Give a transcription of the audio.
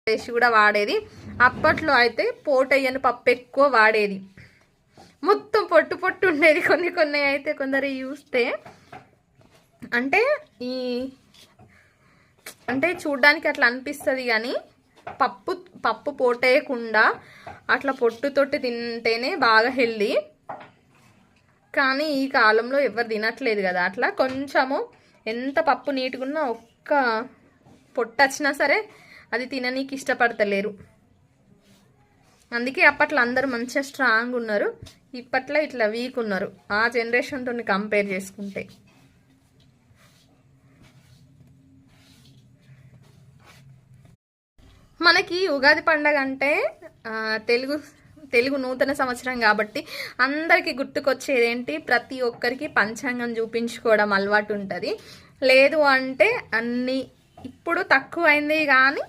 వేసి కూడా వాడేది. అప్పట్లో అయితే పోటయ్యని పప్పు ఎక్కువ వాడేది, మొత్తం పొట్టు పొట్టు ఉండేది. కొన్ని అయితే కొందరు చూస్తే అంటే అంటే చూడ్డానికి అట్లా అనిపిస్తుంది, కానీ పప్పు పోటేయకుండా అట్లా పొట్టుతోటి తింటేనే బాగా హెల్దీ. కానీ ఈ కాలంలో ఎవరు తినట్లేదు కదా అట్లా. కొంచెము ఎంత పప్పు నీట్గున్నా ఒక్క పొట్టు వచ్చినా సరే అది తిననీకి ఇష్టపడతలేరు. అందుకే అప్పట్లో అందరూ మంచిగా స్ట్రాంగ్ ఉన్నారు, ఇప్పట్లో ఇట్లా వీక్ ఉన్నారు ఆ జనరేషన్తో కంపేర్ చేసుకుంటే. మనకి ఉగాది పండగ అంటే తెలుగు నూతన సంవత్సరం కాబట్టి అందరికీ గుర్తుకొచ్చేది ఏంటి, ప్రతి ఒక్కరికి పంచాంగం చూపించుకోవడం అలవాటు ఉంటుంది. లేదు అంటే అన్నీ ఇప్పుడు తక్కువైంది, కానీ